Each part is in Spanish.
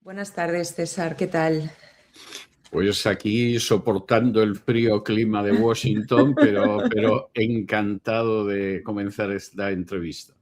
Buenas tardes, César. ¿Qué tal? Pues aquí soportando el frío clima de Washington, pero encantado de comenzar esta entrevista.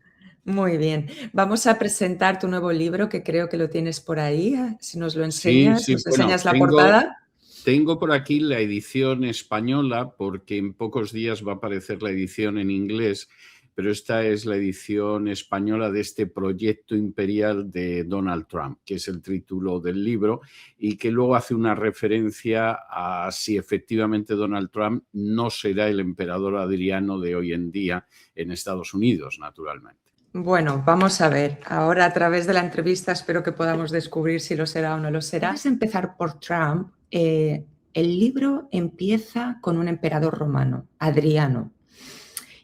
Muy bien. Vamos a presentar tu nuevo libro, que creo que lo tienes por ahí. Si nos lo Sí, enseñas, sí, nos bueno, enseñas la portada. tengo por aquí la edición española porque en pocos días va a aparecer la edición en inglés, pero esta es la edición española de este proyecto imperial de Donald Trump, que es el título del libro y que luego hace una referencia a si efectivamente Donald Trump no será el emperador Adriano de hoy en día en Estados Unidos, naturalmente. Bueno, vamos a ver. Ahora, a través de la entrevista, espero que podamos descubrir si lo será o no lo será. Antes de empezar por Trump, el libro empieza con un emperador romano, Adriano.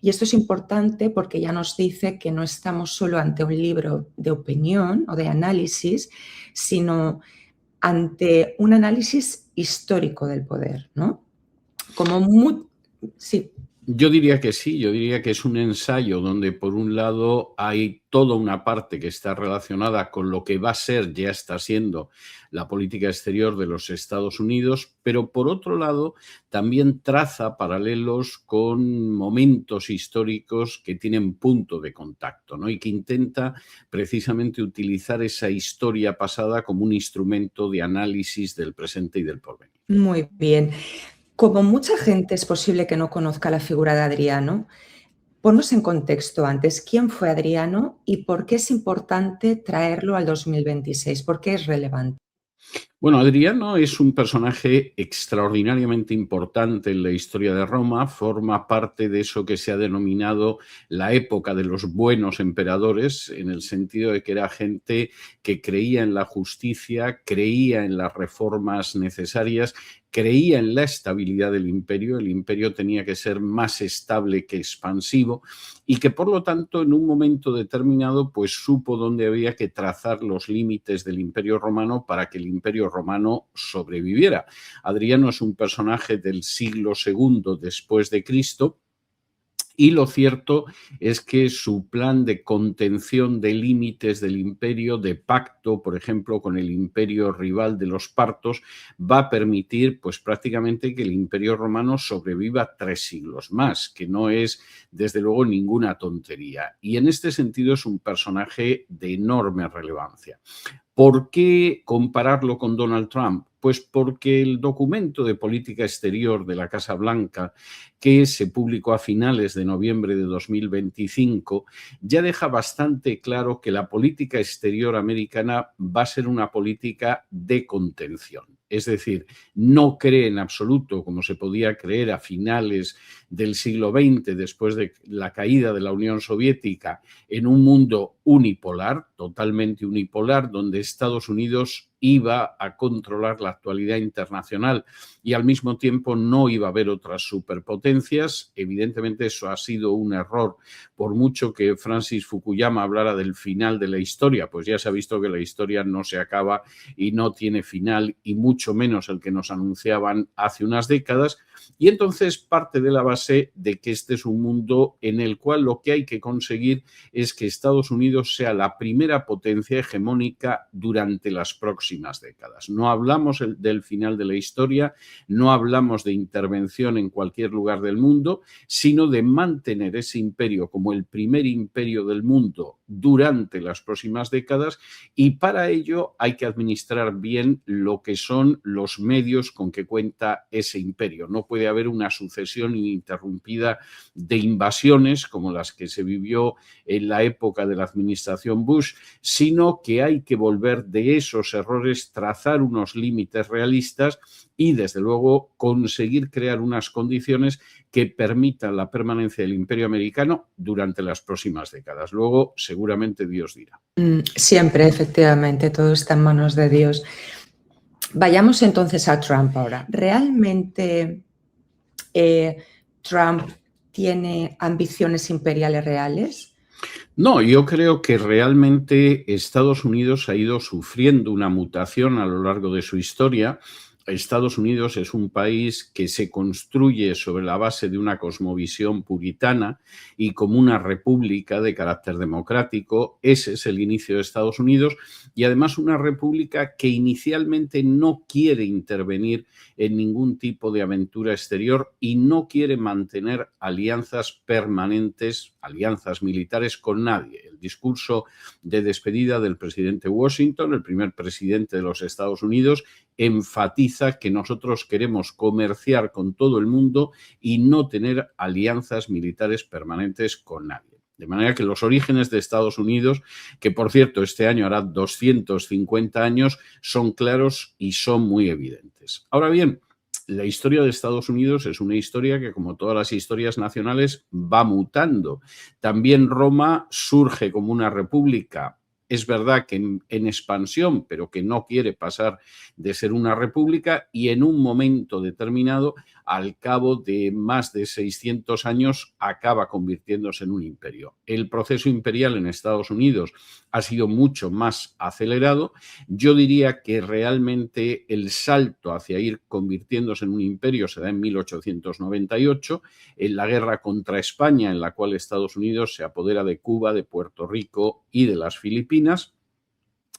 Y esto es importante porque ya nos dice que no estamos solo ante un libro de opinión o de análisis, sino ante un análisis histórico del poder, ¿no? Sí. Yo diría que sí, yo diría que es un ensayo donde por un lado hay toda una parte que está relacionada con lo que va a ser, ya está siendo, la política exterior de los Estados Unidos, pero por otro lado también traza paralelos con momentos históricos que tienen punto de contacto, ¿no? Y que intenta precisamente utilizar esa historia pasada como un instrumento de análisis del presente y del porvenir. Muy bien. Como mucha gente es posible que no conozca la figura de Adriano, ponnos en contexto antes quién fue Adriano y por qué es importante traerlo al 2026, por qué es relevante. Bueno, Adriano es un personaje extraordinariamente importante en la historia de Roma, forma parte de eso que se ha denominado la época de los buenos emperadores, en el sentido de que era gente que creía en la justicia, creía en las reformas necesarias, creía en la estabilidad del imperio, el imperio tenía que ser más estable que expansivo y que por lo tanto en un momento determinado pues supo dónde había que trazar los límites del imperio romano para que el imperio romano sobreviviera. Adriano es un personaje del siglo II después de Cristo. Y lo cierto es que su plan de contención de límites del imperio, de pacto, por ejemplo, con el imperio rival de los partos, va a permitir pues prácticamente que el imperio romano sobreviva 3 siglos más, que no es desde luego ninguna tontería. Y en este sentido es un personaje de enorme relevancia. ¿Por qué compararlo con Donald Trump? Pues porque el documento de política exterior de la Casa Blanca, que se publicó a finales de noviembre de 2025, ya deja bastante claro que la política exterior americana va a ser una política de contención. Es decir, no cree en absoluto, como se podía creer a finales del siglo XX, después de la caída de la Unión Soviética, en un mundo unipolar, totalmente unipolar, donde Estados Unidos iba a controlar la actualidad internacional y al mismo tiempo no iba a haber otras superpotencias. Evidentemente eso ha sido un error, por mucho que Francis Fukuyama hablara del final de la historia, pues ya se ha visto que la historia no se acaba y no tiene final, y mucho menos el que nos anunciaban hace unas décadas. Y entonces parte de la base de que este es un mundo en el cual lo que hay que conseguir es que Estados Unidos sea la primera potencia hegemónica durante las próximas décadas. No hablamos del final de la historia, no hablamos de intervención en cualquier lugar del mundo, sino de mantener ese imperio como el primer imperio del mundo durante las próximas décadas, y para ello hay que administrar bien lo que son los medios con que cuenta ese imperio. No puede haber una sucesión ininterrumpida de invasiones como las que se vivió en la época de la administración Bush, sino que hay que volver de esos errores, trazar unos límites realistas y, desde luego, conseguir crear unas condiciones que permitan la permanencia del imperio americano durante las próximas décadas. Luego, seguramente Dios dirá. Siempre, efectivamente, todo está en manos de Dios. Vayamos entonces a Trump ahora. ¿Realmente Trump tiene ambiciones imperiales reales? No, yo creo que realmente Estados Unidos ha ido sufriendo una mutación a lo largo de su historia. Estados Unidos es un país que se construye sobre la base de una cosmovisión puritana y como una república de carácter democrático. Ese es el inicio de Estados Unidos y además una república que inicialmente no quiere intervenir en ningún tipo de aventura exterior y no quiere mantener alianzas permanentes, alianzas militares con nadie. El discurso de despedida del presidente Washington, el primer presidente de los Estados Unidos, enfatiza que nosotros queremos comerciar con todo el mundo y no tener alianzas militares permanentes con nadie. De manera que los orígenes de Estados Unidos, que por cierto este año hará 250 años, son claros y son muy evidentes. Ahora bien, la historia de Estados Unidos es una historia que, como todas las historias nacionales, va mutando. También Roma surge como una república. Es verdad que en expansión, pero que no quiere pasar de ser una república y en un momento determinado, al cabo de más de 600 años, acaba convirtiéndose en un imperio. El proceso imperial en Estados Unidos ha sido mucho más acelerado. Yo diría que realmente el salto hacia ir convirtiéndose en un imperio se da en 1898, en la guerra contra España, en la cual Estados Unidos se apodera de Cuba, de Puerto Rico y de las Filipinas,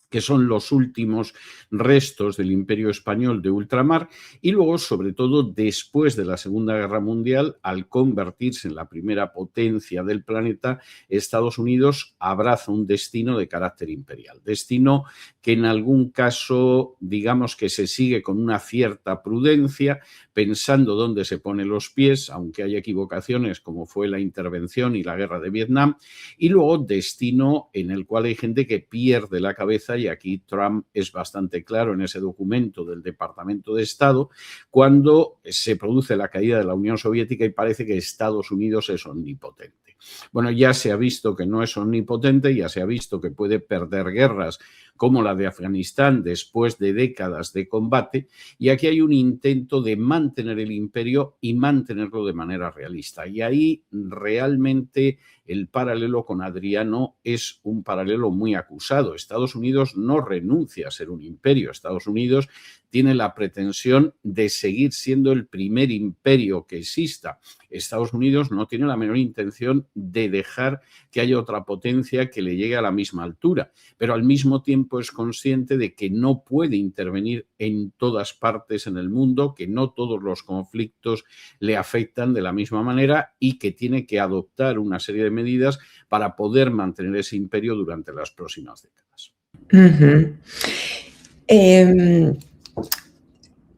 que son los últimos restos del Imperio Español de ultramar, y luego, sobre todo, después de la Segunda Guerra Mundial, al convertirse en la primera potencia del planeta, Estados Unidos abraza un destino de carácter imperial. Destino que en algún caso, digamos que se sigue con una cierta prudencia, pensando dónde se ponen los pies, aunque hay equivocaciones como fue la intervención y la guerra de Vietnam, y luego destino en el cual hay gente que pierde la cabeza, y aquí Trump es bastante claro en ese documento del Departamento de Estado, cuando se produce la caída de la Unión Soviética y parece que Estados Unidos es omnipotente. Bueno, ya se ha visto que no es omnipotente, ya se ha visto que puede perder guerras como la de Afganistán después de décadas de combate, y aquí hay un intento de mantener el imperio y mantenerlo de manera realista. Y ahí realmente el paralelo con Adriano es un paralelo muy acusado. Estados Unidos no renuncia a ser un imperio. Estados Unidos tiene la pretensión de seguir siendo el primer imperio que exista. Estados Unidos no tiene la menor intención de dejar que haya otra potencia que le llegue a la misma altura, pero al mismo tiempo es consciente de que no puede intervenir en todas partes en el mundo, que no todos los conflictos le afectan de la misma manera y que tiene que adoptar una serie de medidas para poder mantener ese imperio durante las próximas décadas.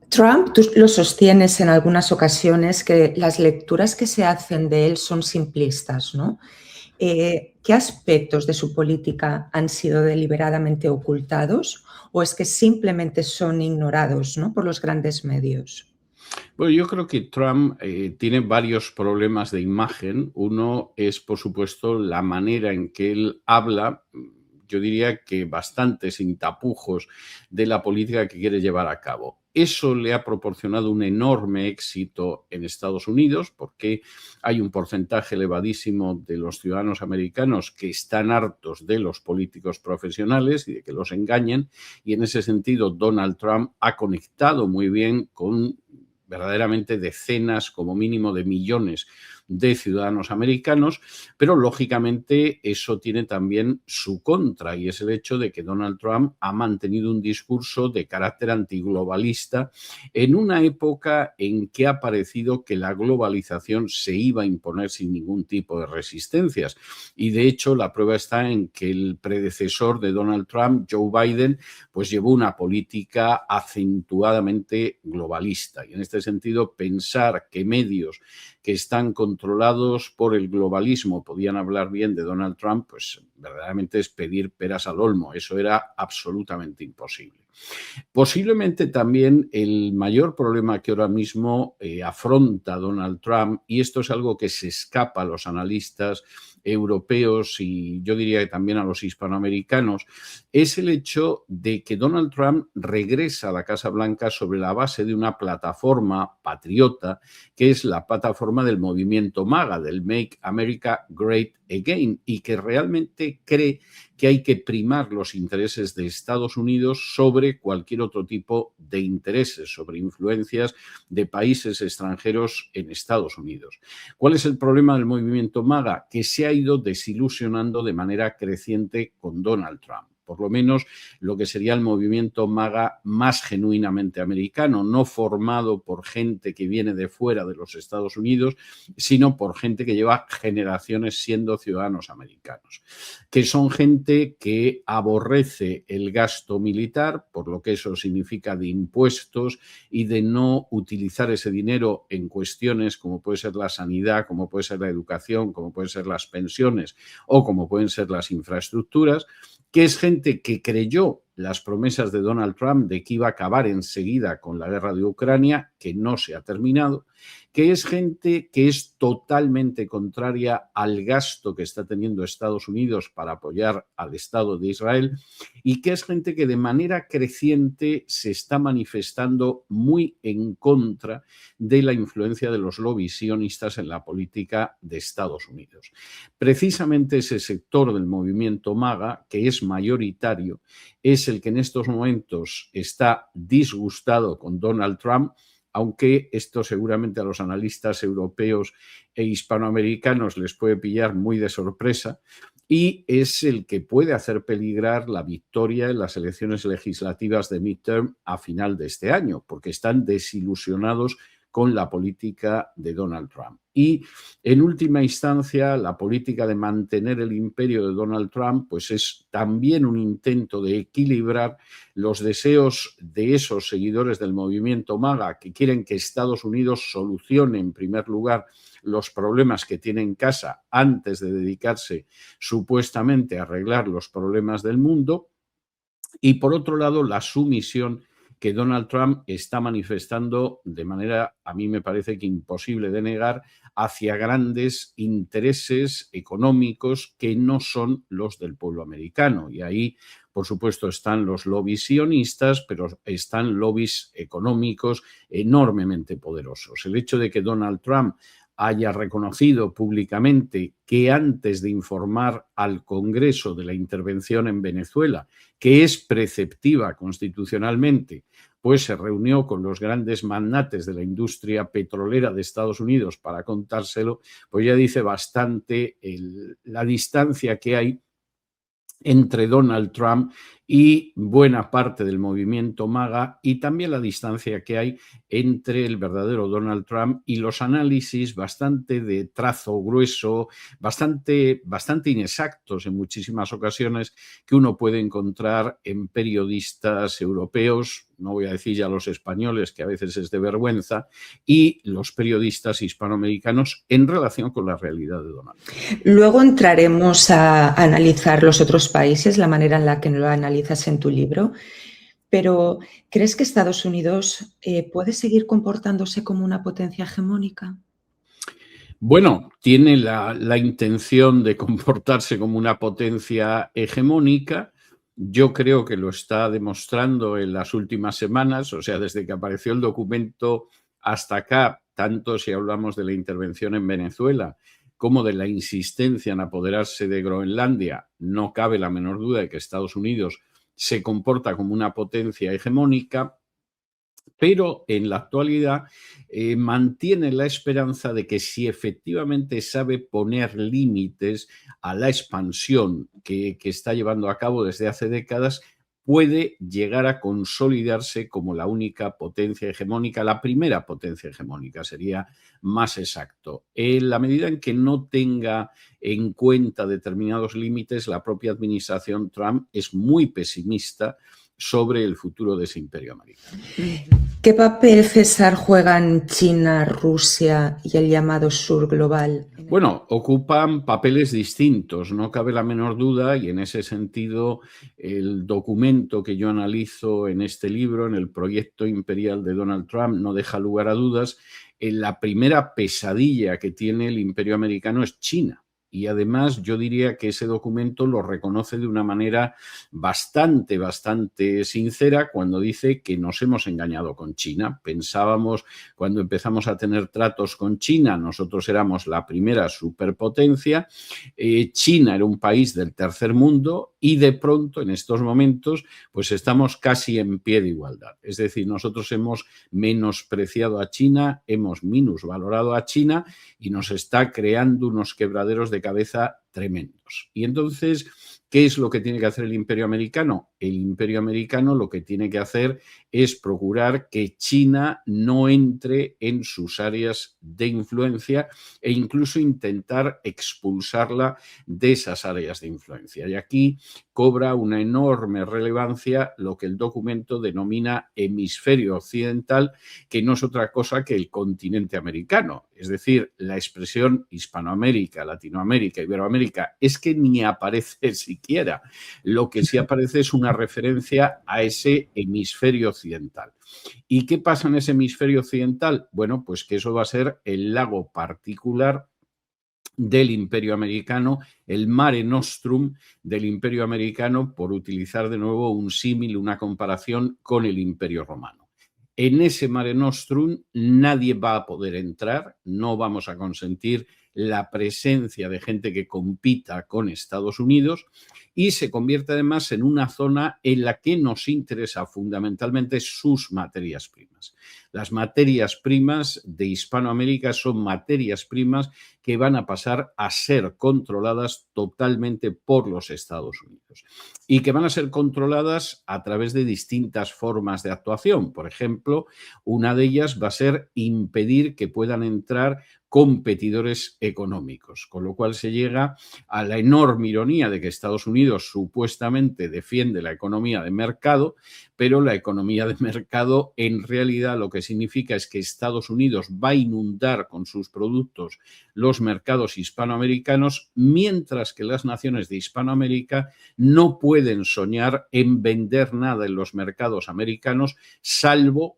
Trump, tú lo sostienes en algunas ocasiones, que las lecturas que se hacen de él son simplistas, ¿no? ¿Qué aspectos de su política han sido deliberadamente ocultados o es que simplemente son ignorados, ¿no?, por los grandes medios? Bueno, yo creo que Trump tiene varios problemas de imagen. Uno es, por supuesto, la manera en que él habla. Yo diría que bastante sin tapujos de la política que quiere llevar a cabo. Eso le ha proporcionado un enorme éxito en Estados Unidos porque hay un porcentaje elevadísimo de los ciudadanos americanos que están hartos de los políticos profesionales y de que los engañen, y en ese sentido Donald Trump ha conectado muy bien con verdaderamente decenas, como mínimo, de millones de ciudadanos americanos, pero lógicamente eso tiene también su contra, y es el hecho de que Donald Trump ha mantenido un discurso de carácter antiglobalista en una época en que ha parecido que la globalización se iba a imponer sin ningún tipo de resistencias. Y de hecho la prueba está en que el predecesor de Donald Trump, Joe Biden, pues llevó una política acentuadamente globalista. Y en este sentido, pensar que medios que están controlados por el globalismo podían hablar bien de Donald Trump, pues verdaderamente es pedir peras al olmo. Eso era absolutamente imposible. Posiblemente también el mayor problema que ahora mismo afronta Donald Trump, y esto es algo que se escapa a los analistas europeos y yo diría que también a los hispanoamericanos, es el hecho de que Donald Trump regresa a la Casa Blanca sobre la base de una plataforma patriota, que es la plataforma forma del movimiento MAGA, del Make America Great Again, y que realmente cree que hay que primar los intereses de Estados Unidos sobre cualquier otro tipo de intereses, sobre influencias de países extranjeros en Estados Unidos. ¿Cuál es el problema del movimiento MAGA? Que se ha ido desilusionando de manera creciente con Donald Trump. Por lo menos lo que sería el movimiento MAGA más genuinamente americano, no formado por gente que viene de fuera de los Estados Unidos, sino por gente que lleva generaciones siendo ciudadanos americanos, que son gente que aborrece el gasto militar, por lo que eso significa de impuestos y de no utilizar ese dinero en cuestiones como puede ser la sanidad, como puede ser la educación, como pueden ser las pensiones o como pueden ser las infraestructuras, que es gente que creyó las promesas de Donald Trump de que iba a acabar enseguida con la guerra de Ucrania, que no se ha terminado, que es gente que es totalmente contraria al gasto que está teniendo Estados Unidos para apoyar al Estado de Israel y que es gente que de manera creciente se está manifestando muy en contra de la influencia de los lobbies sionistas en la política de Estados Unidos. Precisamente ese sector del movimiento MAGA, que es mayoritario, es el que en estos momentos está disgustado con Donald Trump, aunque esto seguramente a los analistas europeos e hispanoamericanos les puede pillar muy de sorpresa, y es el que puede hacer peligrar la victoria en las elecciones legislativas de midterm a final de este año, porque están desilusionados con la política de Donald Trump. Y en última instancia, la política de mantener el imperio de Donald Trump pues es también un intento de equilibrar los deseos de esos seguidores del movimiento MAGA que quieren que Estados Unidos solucione en primer lugar los problemas que tiene en casa antes de dedicarse supuestamente a arreglar los problemas del mundo, y por otro lado la sumisión que Donald Trump está manifestando de manera, a mí me parece que imposible de negar, hacia grandes intereses económicos que no son los del pueblo americano. Y ahí, por supuesto, están los lobbies sionistas, pero están lobbies económicos enormemente poderosos. El hecho de que Donald Trump haya reconocido públicamente que antes de informar al Congreso de la intervención en Venezuela, que es preceptiva constitucionalmente, pues se reunió con los grandes magnates de la industria petrolera de Estados Unidos para contárselo, pues ya dice bastante la distancia que hay entre Donald Trump y buena parte del movimiento MAGA, y también la distancia que hay entre el verdadero Donald Trump y los análisis bastante de trazo grueso, bastante inexactos en muchísimas ocasiones, que uno puede encontrar en periodistas europeos, no voy a decir ya los españoles, que a veces es de vergüenza, y los periodistas hispanoamericanos en relación con la realidad de Donald Trump. Luego entraremos a analizar los otros países, la manera en la que lo analizas en tu libro, pero ¿crees que Estados Unidos puede seguir comportándose como una potencia hegemónica? Bueno, tiene la intención de comportarse como una potencia hegemónica. Yo creo que lo está demostrando en las últimas semanas, o sea, desde que apareció el documento hasta acá, tanto si hablamos de la intervención en Venezuela como de la insistencia en apoderarse de Groenlandia, no cabe la menor duda de que Estados Unidos se comporta como una potencia hegemónica, pero en la actualidad mantiene la esperanza de que si efectivamente sabe poner límites a la expansión que está llevando a cabo desde hace décadas, puede llegar a consolidarse como la única potencia hegemónica, la primera potencia hegemónica, sería más exacto. En la medida en que no tenga en cuenta determinados límites, la propia administración Trump es muy pesimista sobre el futuro de ese imperio americano. ¿Qué papel, César, juegan China, Rusia y el llamado sur global? Bueno, ocupan papeles distintos, no cabe la menor duda, y en ese sentido el documento que yo analizo en este libro, en el proyecto imperial de Donald Trump, no deja lugar a dudas. La primera pesadilla que tiene el imperio americano es China. Y además yo diría que ese documento lo reconoce de una manera bastante sincera cuando dice que nos hemos engañado con China. Pensábamos, cuando empezamos a tener tratos con China, nosotros éramos la primera superpotencia, China era un país del tercer mundo y de pronto en estos momentos pues estamos casi en pie de igualdad. Es decir, nosotros hemos menospreciado a China, hemos minusvalorado a China y nos está creando unos quebraderos de cabeza tremendos. Y entonces, ¿qué es lo que tiene que hacer el Imperio americano? El Imperio americano lo que tiene que hacer es procurar que China no entre en sus áreas de influencia e incluso intentar expulsarla de esas áreas de influencia. Y aquí cobra una enorme relevancia lo que el documento denomina hemisferio occidental, que no es otra cosa que el continente americano. Es decir, la expresión Hispanoamérica, Latinoamérica, Iberoamérica, es que ni aparece siquiera. Lo que sí aparece es una referencia a ese hemisferio occidental. ¿Y qué pasa en ese hemisferio occidental? Bueno, pues que eso va a ser el lago particular del Imperio Americano, el Mare Nostrum del Imperio Americano, por utilizar de nuevo un símil, una comparación con el Imperio Romano. En ese Mare Nostrum nadie va a poder entrar, no vamos a consentir la presencia de gente que compita con Estados Unidos y se convierte además en una zona en la que nos interesa fundamentalmente sus materias primas. Las materias primas de Hispanoamérica son materias primas que van a pasar a ser controladas totalmente por los Estados Unidos y que van a ser controladas a través de distintas formas de actuación. Por ejemplo, una de ellas va a ser impedir que puedan entrar competidores económicos, con lo cual se llega a la enorme ironía de que Estados Unidos supuestamente defiende la economía de mercado, pero la economía de mercado en realidad lo que significa es que Estados Unidos va a inundar con sus productos los mercados hispanoamericanos, mientras que las naciones de Hispanoamérica no pueden soñar en vender nada en los mercados americanos, salvo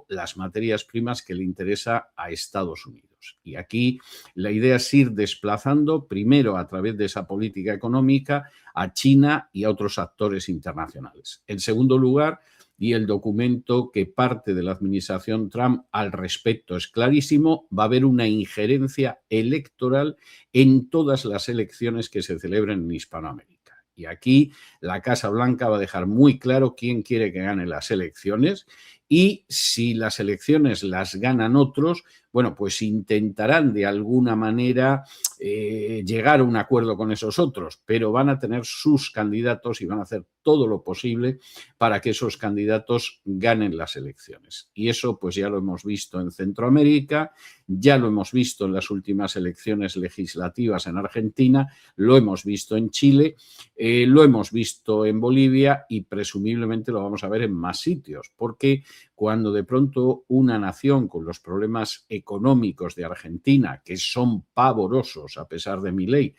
las materias primas que le interesa a Estados Unidos. Y aquí la idea es ir desplazando primero a través de esa política económica a China y a otros actores internacionales. En segundo lugar, y el documento que parte de la administración Trump al respecto es clarísimo, va a haber una injerencia electoral en todas las elecciones que se celebren en Hispanoamérica. Y aquí la Casa Blanca va a dejar muy claro quién quiere que gane las elecciones y si las elecciones las ganan otros, bueno, pues intentarán de alguna manera llegar a un acuerdo con esos otros, pero van a tener sus candidatos y van a hacer todo lo posible para que esos candidatos ganen las elecciones. Y eso pues ya lo hemos visto en Centroamérica, ya lo hemos visto en las últimas elecciones legislativas en Argentina, lo hemos visto en Chile, lo hemos visto en Bolivia y presumiblemente lo vamos a ver en más sitios, porque cuando de pronto una nación con los problemas económicos de Argentina, que son pavorosos a pesar de Milei,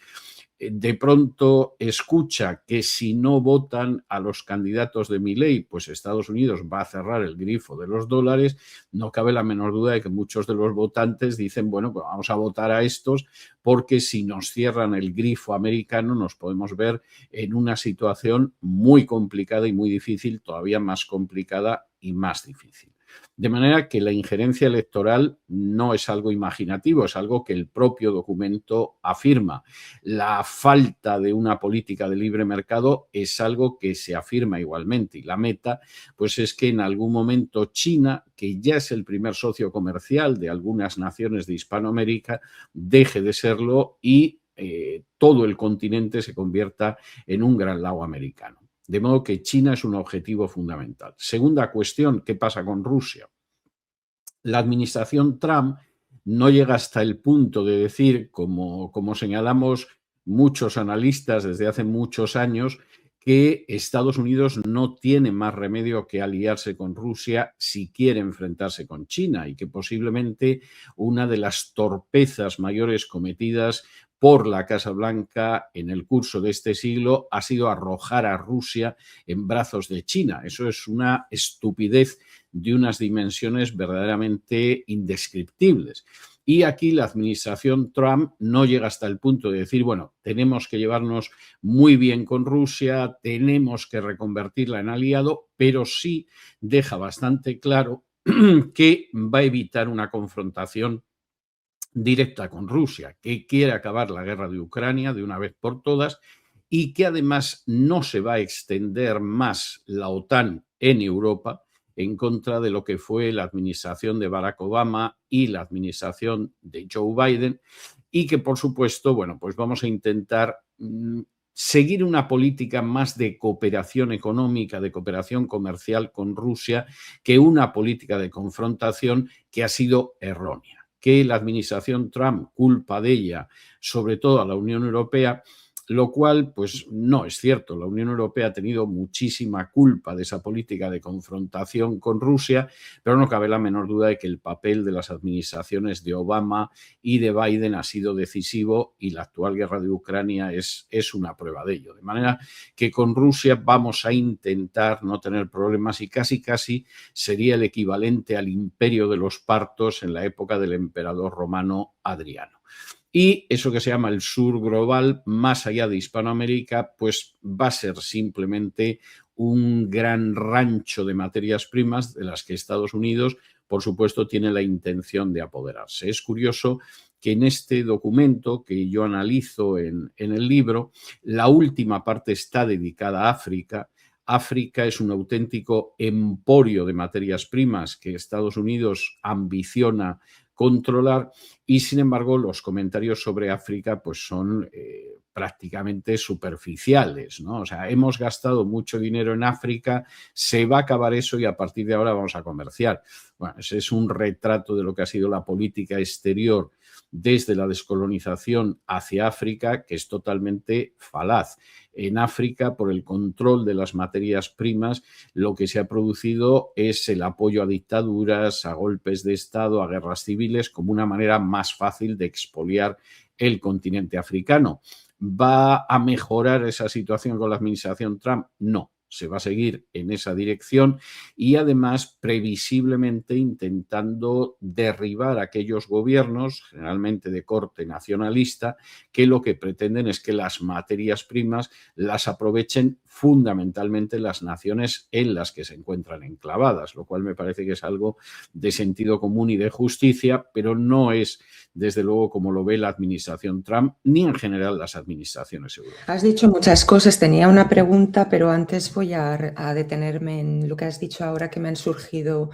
de pronto escucha que si no votan a los candidatos de Milei, pues Estados Unidos va a cerrar el grifo de los dólares, no cabe la menor duda de que muchos de los votantes dicen, bueno, pues vamos a votar a estos porque si nos cierran el grifo americano nos podemos ver en una situación muy complicada y muy difícil, todavía más complicada y más difícil. De manera que la injerencia electoral no es algo imaginativo, es algo que el propio documento afirma. La falta de una política de libre mercado es algo que se afirma igualmente y la meta pues es que en algún momento China, que ya es el primer socio comercial de algunas naciones de Hispanoamérica, deje de serlo y todo el continente se convierta en un gran lago americano. De modo que China es un objetivo fundamental. Segunda cuestión, ¿qué pasa con Rusia? La administración Trump no llega hasta el punto de decir, como señalamos muchos analistas desde hace muchos años, que Estados Unidos no tiene más remedio que aliarse con Rusia si quiere enfrentarse con China y que posiblemente una de las torpezas mayores cometidas por la Casa Blanca en el curso de este siglo ha sido arrojar a Rusia en brazos de China. Eso es una estupidez de unas dimensiones verdaderamente indescriptibles. Y aquí la administración Trump no llega hasta el punto de decir, bueno, tenemos que llevarnos muy bien con Rusia, tenemos que reconvertirla en aliado, pero sí deja bastante claro que va a evitar una confrontación directa con Rusia, que quiere acabar la guerra de Ucrania de una vez por todas y que además no se va a extender más la OTAN en Europa en contra de lo que fue la administración de Barack Obama y la administración de Joe Biden, y que, por supuesto, bueno, pues vamos a intentar seguir una política más de cooperación económica, de cooperación comercial con Rusia, que una política de confrontación que ha sido errónea, que la administración Trump culpa de ella, sobre todo a la Unión Europea, lo cual pues no es cierto. La Unión Europea ha tenido muchísima culpa de esa política de confrontación con Rusia, pero no cabe la menor duda de que el papel de las administraciones de Obama y de Biden ha sido decisivo, y la actual guerra de Ucrania es una prueba de ello. De manera que con Rusia vamos a intentar no tener problemas, y casi sería el equivalente al imperio de los partos en la época del emperador romano Adriano. Y eso que se llama el sur global, más allá de Hispanoamérica, pues va a ser simplemente un gran rancho de materias primas de las que Estados Unidos, por supuesto, tiene la intención de apoderarse. Es curioso que en este documento que yo analizo en el libro, la última parte está dedicada a África. África es un auténtico emporio de materias primas que Estados Unidos ambiciona controlar, y sin embargo los comentarios sobre África pues son prácticamente superficiales, ¿no? O sea, hemos gastado mucho dinero en África, se va a acabar eso y a partir de ahora vamos a comerciar. Bueno, ese es un retrato de lo que ha sido la política exterior desde la descolonización hacia África, que es totalmente falaz. En África, por el control de las materias primas, lo que se ha producido es el apoyo a dictaduras, a golpes de Estado, a guerras civiles, como una manera más fácil de expoliar el continente africano. ¿Va a mejorar esa situación con la administración Trump? No. Se va a seguir en esa dirección, y además previsiblemente intentando derribar aquellos gobiernos, generalmente de corte nacionalista, que lo que pretenden es que las materias primas las aprovechen fundamentalmente las naciones en las que se encuentran enclavadas, lo cual me parece que es algo de sentido común y de justicia, pero no es, desde luego, como lo ve la administración Trump, ni en general las administraciones europeas. Has dicho muchas cosas, tenía una pregunta, pero antes voy a detenerme en lo que has dicho ahora, que me han surgido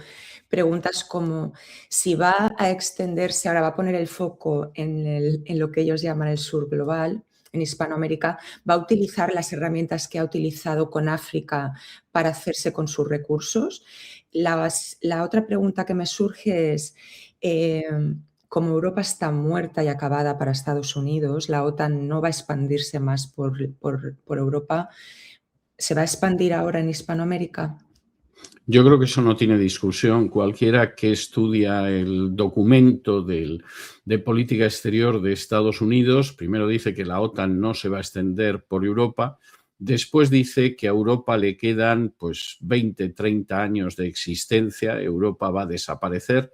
preguntas como si va a extenderse, ahora va a poner el foco en lo que ellos llaman el sur global, en Hispanoamérica, va a utilizar las herramientas que ha utilizado con África para hacerse con sus recursos. La otra pregunta que me surge es, como Europa está muerta y acabada para Estados Unidos, la OTAN no va a expandirse más por Europa, ¿se va a expandir ahora en Hispanoamérica? Yo creo que eso no tiene discusión. Cualquiera que estudia el documento de política exterior de Estados Unidos, primero dice que la OTAN no se va a extender por Europa, después dice que a Europa le quedan pues 20, 30 años de existencia, Europa va a desaparecer.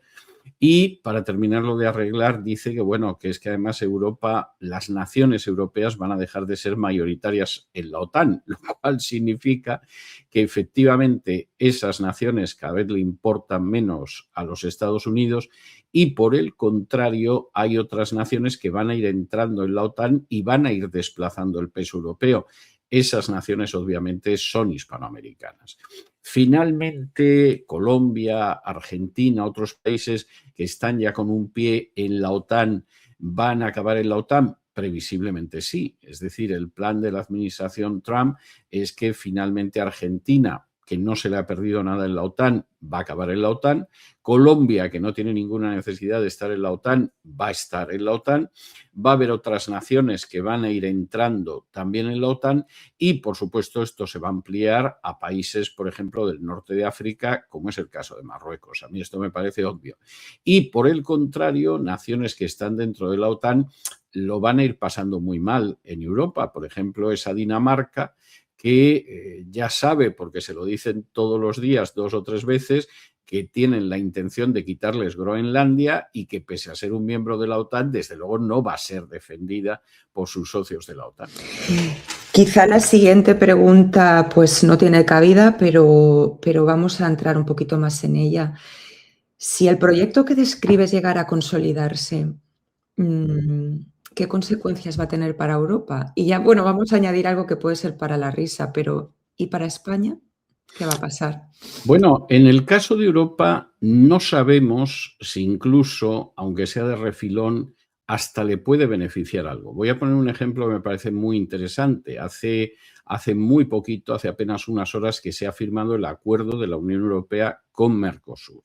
Y para terminarlo de arreglar, dice que, bueno, que es que además Europa, las naciones europeas van a dejar de ser mayoritarias en la OTAN, lo cual significa que efectivamente esas naciones cada vez le importan menos a los Estados Unidos, y por el contrario hay otras naciones que van a ir entrando en la OTAN y van a ir desplazando el peso europeo. Esas naciones obviamente son hispanoamericanas. Finalmente, Colombia, Argentina, otros países que están ya con un pie en la OTAN, ¿van a acabar en la OTAN? Previsiblemente sí. Es decir, el plan de la administración Trump es que finalmente Argentina, que no se le ha perdido nada en la OTAN, va a acabar en la OTAN. Colombia, que no tiene ninguna necesidad de estar en la OTAN, va a estar en la OTAN. Va a haber otras naciones que van a ir entrando también en la OTAN, y, por supuesto, esto se va a ampliar a países, por ejemplo, del norte de África, como es el caso de Marruecos. A mí esto me parece obvio. Y, por el contrario, naciones que están dentro de la OTAN lo van a ir pasando muy mal en Europa. Por ejemplo, esa Dinamarca, que ya sabe, porque se lo dicen todos los días 2 o 3 veces, que tienen la intención de quitarles Groenlandia y que, pese a ser un miembro de la OTAN, desde luego no va a ser defendida por sus socios de la OTAN. Quizá la siguiente pregunta pues no tiene cabida, pero vamos a entrar un poquito más en ella. Si el proyecto que describes llegara a consolidarse, ¿qué consecuencias va a tener para Europa? Y ya, bueno, vamos a añadir algo que puede ser para la risa, pero ¿y para España? ¿Qué va a pasar? Bueno, en el caso de Europa no sabemos si incluso, aunque sea de refilón, hasta le puede beneficiar algo. Voy a poner un ejemplo que me parece muy interesante. Hace muy poquito, hace apenas unas horas, que se ha firmado el acuerdo de la Unión Europea con Mercosur.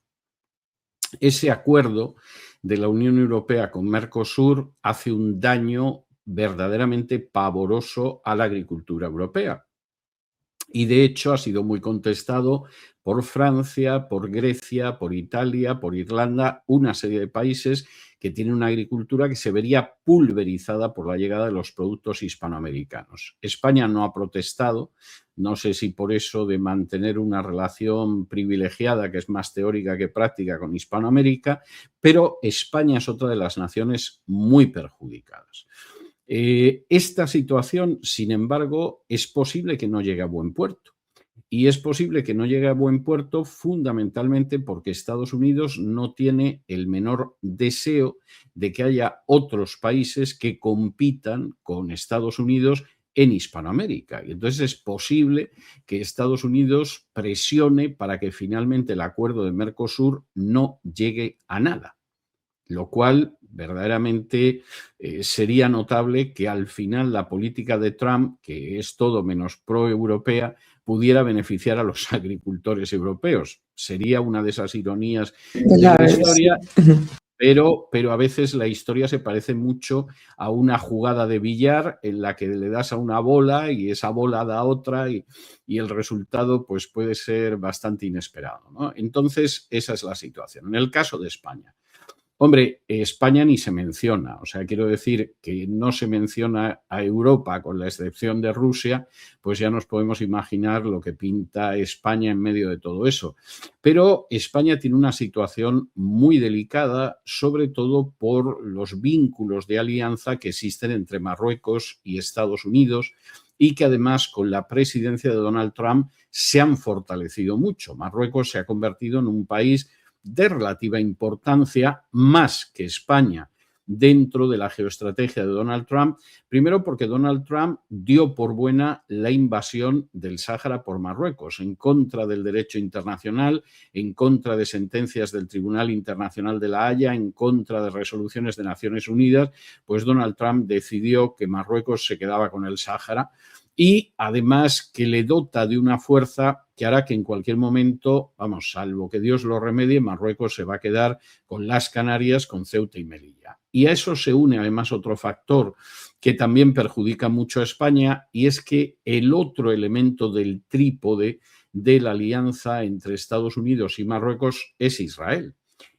Ese acuerdo de la Unión Europea con Mercosur hace un daño verdaderamente pavoroso a la agricultura europea. Y de hecho ha sido muy contestado por Francia, por Grecia, por Italia, por Irlanda, una serie de países que tienen una agricultura que se vería pulverizada por la llegada de los productos hispanoamericanos. España no ha protestado, no sé si por eso de mantener una relación privilegiada, que es más teórica que práctica, con Hispanoamérica, pero España es otra de las naciones muy perjudicadas. Esta situación, sin embargo, es posible que no llegue a buen puerto. Y es posible que no llegue a buen puerto fundamentalmente porque Estados Unidos no tiene el menor deseo de que haya otros países que compitan con Estados Unidos en Hispanoamérica. Y entonces es posible que Estados Unidos presione para que finalmente el acuerdo de Mercosur no llegue a nada. Lo cual verdaderamente sería notable que al final la política de Trump, que es todo menos pro-europea, pudiera beneficiar a los agricultores europeos. Sería una de esas ironías de la historia, pero a veces la historia se parece mucho a una jugada de billar en la que le das a una bola y esa bola da otra y el resultado pues, puede ser bastante inesperado, ¿no? Entonces, esa es la situación. En el caso de España, hombre, España ni se menciona, o sea, quiero decir que no se menciona a Europa con la excepción de Rusia, pues ya nos podemos imaginar lo que pinta España en medio de todo eso. Pero España tiene una situación muy delicada, sobre todo por los vínculos de alianza que existen entre Marruecos y Estados Unidos y que además con la presidencia de Donald Trump se han fortalecido mucho. Marruecos se ha convertido en un país de relativa importancia, más que España, dentro de la geoestrategia de Donald Trump, primero porque Donald Trump dio por buena la invasión del Sáhara por Marruecos, en contra del derecho internacional, en contra de sentencias del Tribunal Internacional de la Haya, en contra de resoluciones de Naciones Unidas, pues Donald Trump decidió que Marruecos se quedaba con el Sáhara y además que le dota de una fuerza que hará que en cualquier momento, vamos, salvo que Dios lo remedie, Marruecos se va a quedar con las Canarias, con Ceuta y Melilla. Y a eso se une además otro factor que también perjudica mucho a España y es que el otro elemento del trípode de la alianza entre Estados Unidos y Marruecos es Israel.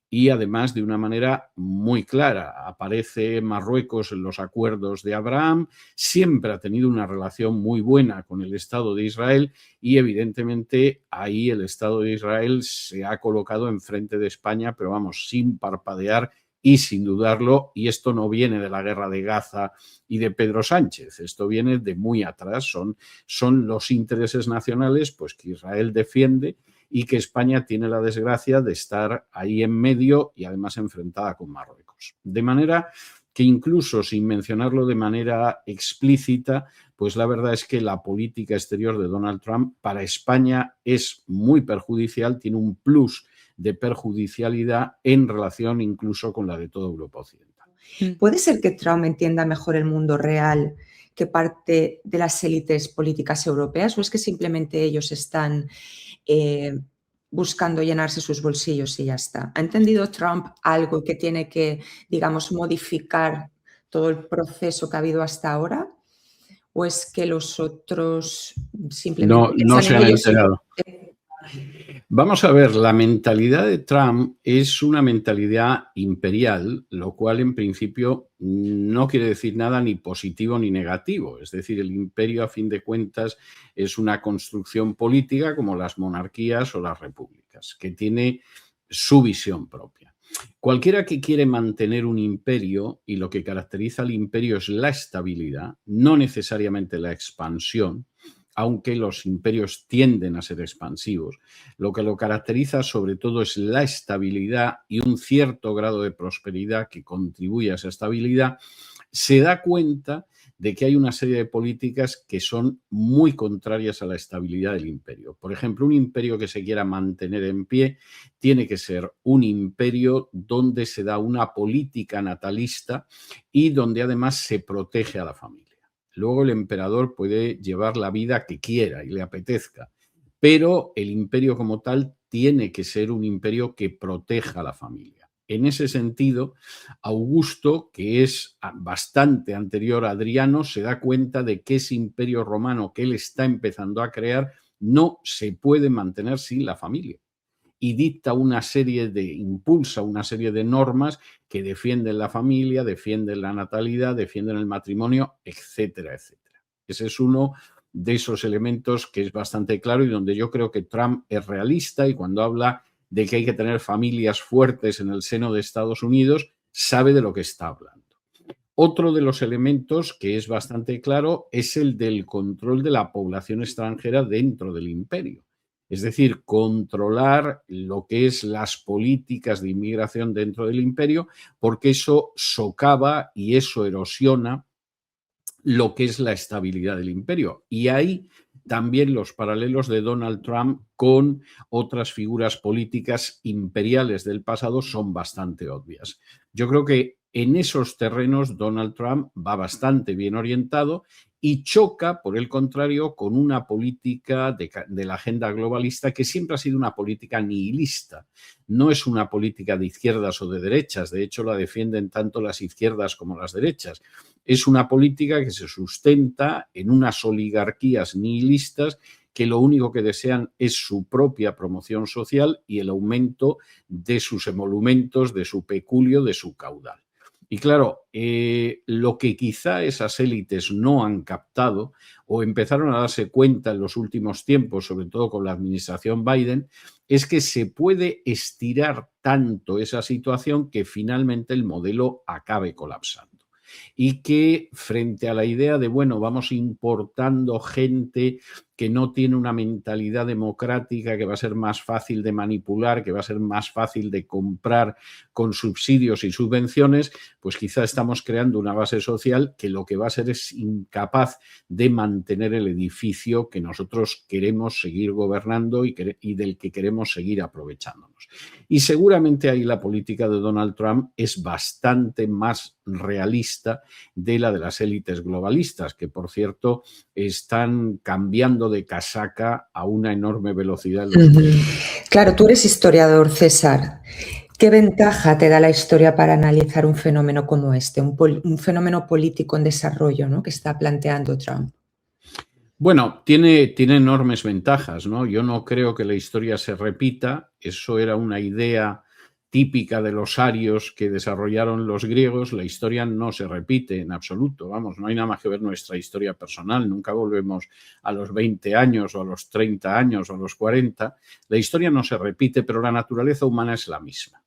Y además de una manera muy clara. Aparece Marruecos en los acuerdos de Abraham, siempre ha tenido una relación muy buena con el Estado de Israel y evidentemente ahí el Estado de Israel se ha colocado enfrente de España, pero vamos, sin parpadear y sin dudarlo, y esto no viene de la guerra de Gaza y de Pedro Sánchez, esto viene de muy atrás, son los intereses nacionales pues, que Israel defiende y que España tiene la desgracia de estar ahí en medio y además enfrentada con Marruecos. De manera que incluso sin mencionarlo de manera explícita, pues la verdad es que la política exterior de Donald Trump para España es muy perjudicial, tiene un plus de perjudicialidad en relación incluso con la de toda Europa Occidental. ¿Puede ser que Trump entienda mejor el mundo real que parte de las élites políticas europeas o es que simplemente ellos están buscando llenarse sus bolsillos y ya está? ¿Ha entendido Trump algo que tiene que, digamos, modificar todo el proceso que ha habido hasta ahora? ¿O es que los otros simplemente no se han enterado? Y... Vamos a ver, la mentalidad de Trump es una mentalidad imperial, lo cual en principio no quiere decir nada ni positivo ni negativo. Es decir, el imperio a fin de cuentas es una construcción política como las monarquías o las repúblicas. políticas, que tiene su visión propia. Cualquiera que quiere mantener un imperio, y lo que caracteriza al imperio es la estabilidad, no necesariamente la expansión, aunque los imperios tienden a ser expansivos, lo que lo caracteriza sobre todo es la estabilidad y un cierto grado de prosperidad que contribuye a esa estabilidad, se da cuenta de que hay una serie de políticas que son muy contrarias a la estabilidad del imperio. Por ejemplo, un imperio que se quiera mantener en pie tiene que ser un imperio donde se da una política natalista y donde además se protege a la familia. Luego el emperador puede llevar la vida que quiera y le apetezca, pero el imperio como tal tiene que ser un imperio que proteja a la familia. En ese sentido, Augusto, que es bastante anterior a Adriano, se da cuenta de que ese imperio romano que él está empezando a crear no se puede mantener sin la familia. Y dicta impulsa una serie de normas que defienden la familia, defienden la natalidad, defienden el matrimonio, etcétera, etcétera. Ese es uno de esos elementos que es bastante claro y donde yo creo que Trump es realista, y cuando habla de que hay que tener familias fuertes en el seno de Estados Unidos, sabe de lo que está hablando. Otro de los elementos que es bastante claro es el del control de la población extranjera dentro del imperio. Es decir, controlar lo que es las políticas de inmigración dentro del imperio, porque eso socava y eso erosiona lo que es la estabilidad del imperio. Y ahí también los paralelos de Donald Trump con otras figuras políticas imperiales del pasado son bastante obvias. Yo creo que en esos terrenos Donald Trump va bastante bien orientado y choca, por el contrario, con una política de la agenda globalista que siempre ha sido una política nihilista. No es una política de izquierdas o de derechas, de hecho la defienden tanto las izquierdas como las derechas. Es una política que se sustenta en unas oligarquías nihilistas que lo único que desean es su propia promoción social y el aumento de sus emolumentos, de su peculio, de su caudal. Y claro, lo que quizá esas élites no han captado o empezaron a darse cuenta en los últimos tiempos, sobre todo con la administración Biden, es que se puede estirar tanto esa situación que finalmente el modelo acabe colapsando. Y que frente a la idea de, bueno, vamos importando gente que no tiene una mentalidad democrática, que va a ser más fácil de manipular, que va a ser más fácil de comprar con subsidios y subvenciones, pues quizá estamos creando una base social que lo que va a ser es incapaz de mantener el edificio que nosotros queremos seguir gobernando y del que queremos seguir aprovechándonos. Y seguramente ahí la política de Donald Trump es bastante más realista de la de las élites globalistas, que por cierto están cambiando de casaca a una enorme velocidad. Claro, tú eres historiador, César. ¿Qué ventaja te da la historia para analizar un fenómeno como este, un fenómeno político en desarrollo, ¿no?, que está planteando Trump? Bueno, tiene enormes ventajas, ¿no? Yo no creo que la historia se repita. Eso era una idea típica de los arios que desarrollaron los griegos. La historia no se repite en absoluto. Vamos, no hay nada más que ver nuestra historia personal. Nunca volvemos a los 20 años o a los 30 años o a los 40. La historia no se repite, pero la naturaleza humana es la misma.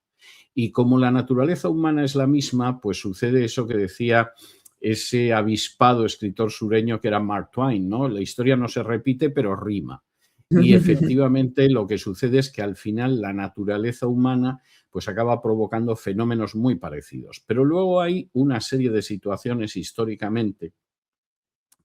Y como la naturaleza humana es la misma, pues sucede eso que decía ese avispado escritor sureño que era Mark Twain, ¿no? La historia no se repite, pero rima. Y efectivamente lo que sucede es que al final la naturaleza humana pues acaba provocando fenómenos muy parecidos. Pero luego hay una serie de situaciones históricamente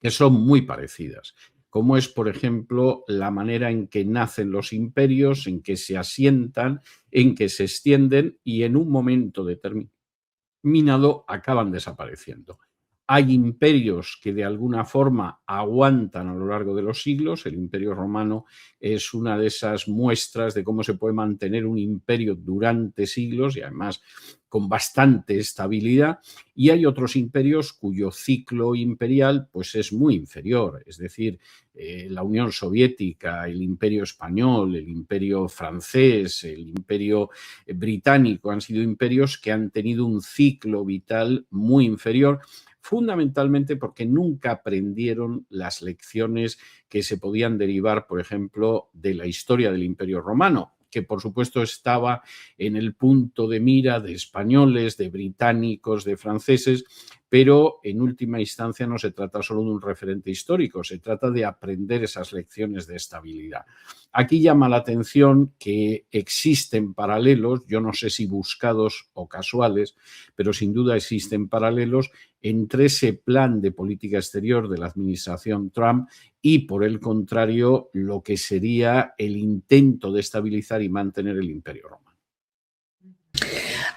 que son muy parecidas, como es, por ejemplo, la manera en que nacen los imperios, en que se asientan, en que se extienden y en un momento determinado acaban desapareciendo. Hay imperios que de alguna forma aguantan a lo largo de los siglos. El Imperio Romano es una de esas muestras de cómo se puede mantener un imperio durante siglos y además con bastante estabilidad. Y hay otros imperios cuyo ciclo imperial pues es muy inferior. Es decir, la Unión Soviética, el Imperio Español, el Imperio Francés, el Imperio Británico han sido imperios que han tenido un ciclo vital muy inferior, fundamentalmente porque nunca aprendieron las lecciones que se podían derivar, por ejemplo, de la historia del Imperio Romano, que por supuesto estaba en el punto de mira de españoles, de británicos, de franceses, pero en última instancia no se trata solo de un referente histórico, se trata de aprender esas lecciones de estabilidad. Aquí llama la atención que existen paralelos, yo no sé si buscados o casuales, pero sin duda existen paralelos entre ese plan de política exterior de la administración Trump y, por el contrario, lo que sería el intento de estabilizar y mantener el Imperio Romano.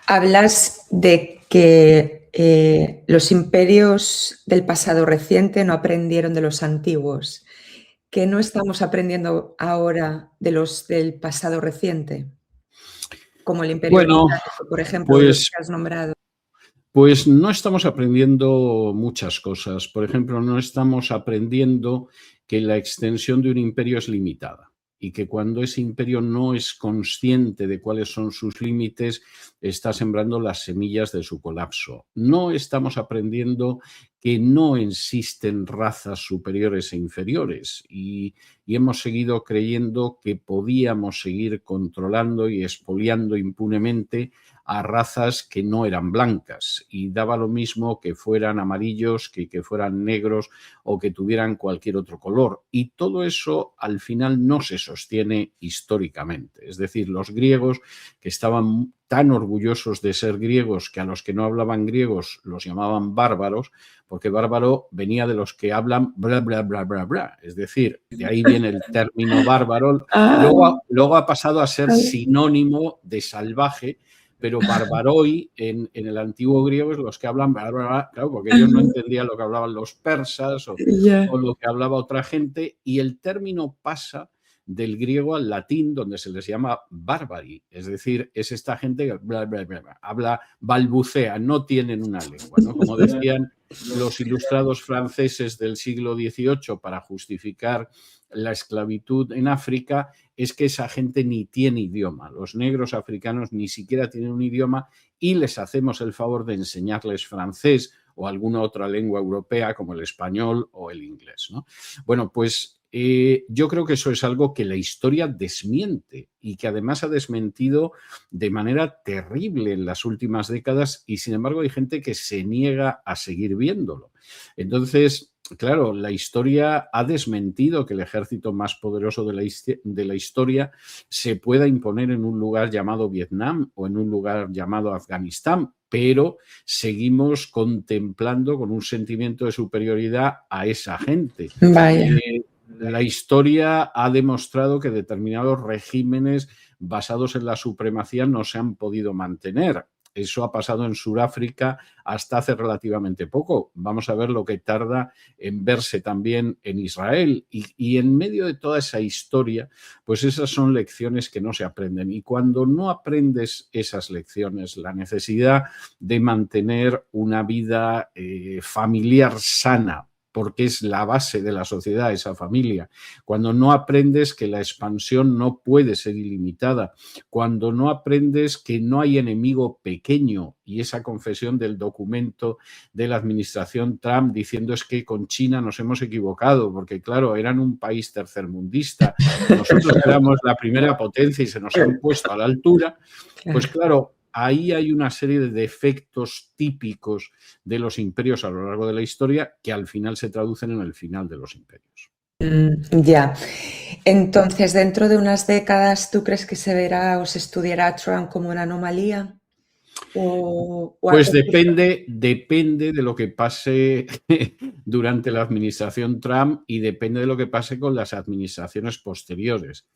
Hablas de que los imperios del pasado reciente no aprendieron de los antiguos. ¿Qué no estamos aprendiendo ahora de los del pasado reciente? Como el Imperio Británico, por ejemplo, los que has nombrado. Pues no estamos aprendiendo muchas cosas. Por ejemplo, no estamos aprendiendo que la extensión de un imperio es limitada y que cuando ese imperio no es consciente de cuáles son sus límites, está sembrando las semillas de su colapso. No estamos aprendiendo que no existen razas superiores e inferiores y hemos seguido creyendo que podíamos seguir controlando y expoliando impunemente a razas que no eran blancas y daba lo mismo que fueran amarillos, que fueran negros o que tuvieran cualquier otro color. Y todo eso al final no se sostiene históricamente. Es decir, los griegos, que estaban tan orgullosos de ser griegos que a los que no hablaban griegos los llamaban bárbaros, porque bárbaro venía de los que hablan bla, bla, bla, bla, bla. Es decir, de ahí viene el término bárbaro. Luego ha pasado a ser sinónimo de salvaje, pero barbaroi en el antiguo griego es los que hablan, claro, porque ellos no entendían lo que hablaban los persas o lo que hablaba otra gente, y el término pasa del griego al latín, donde se les llama barbari, es decir, es esta gente que bla, bla, bla, bla, habla, balbucea, no tienen una lengua, ¿no? Como decían los ilustrados franceses del siglo XVIII para justificar la esclavitud en África, es que esa gente ni tiene idioma. Los negros africanos ni siquiera tienen un idioma y les hacemos el favor de enseñarles francés o alguna otra lengua europea como el español o el inglés, ¿no? Bueno, pues yo creo que eso es algo que la historia desmiente y que además ha desmentido de manera terrible en las últimas décadas y sin embargo hay gente que se niega a seguir viéndolo. Entonces, claro, la historia ha desmentido que el ejército más poderoso de la historia se pueda imponer en un lugar llamado Vietnam o en un lugar llamado Afganistán, pero seguimos contemplando con un sentimiento de superioridad a esa gente. Vaya. La historia ha demostrado que determinados regímenes basados en la supremacía no se han podido mantener. Eso ha pasado en Sudáfrica hasta hace relativamente poco. Vamos a ver lo que tarda en verse también en Israel. Y en medio de toda esa historia, pues esas son lecciones que no se aprenden. Y cuando no aprendes esas lecciones, la necesidad de mantener una vida familiar sana, porque es la base de la sociedad, esa familia. Cuando no aprendes que la expansión no puede ser ilimitada, cuando no aprendes que no hay enemigo pequeño, y esa confesión del documento de la administración Trump diciendo es que con China nos hemos equivocado, porque claro, eran un país tercermundista, nosotros éramos la primera potencia y se nos han puesto a la altura, pues claro, ahí hay una serie de defectos típicos de los imperios a lo largo de la historia que al final se traducen en el final de los imperios. Ya. Entonces, dentro de unas décadas, ¿tú crees que se verá o se estudiará a Trump como una anomalía? Pues depende de lo que pase durante la administración Trump y depende de lo que pase con las administraciones posteriores.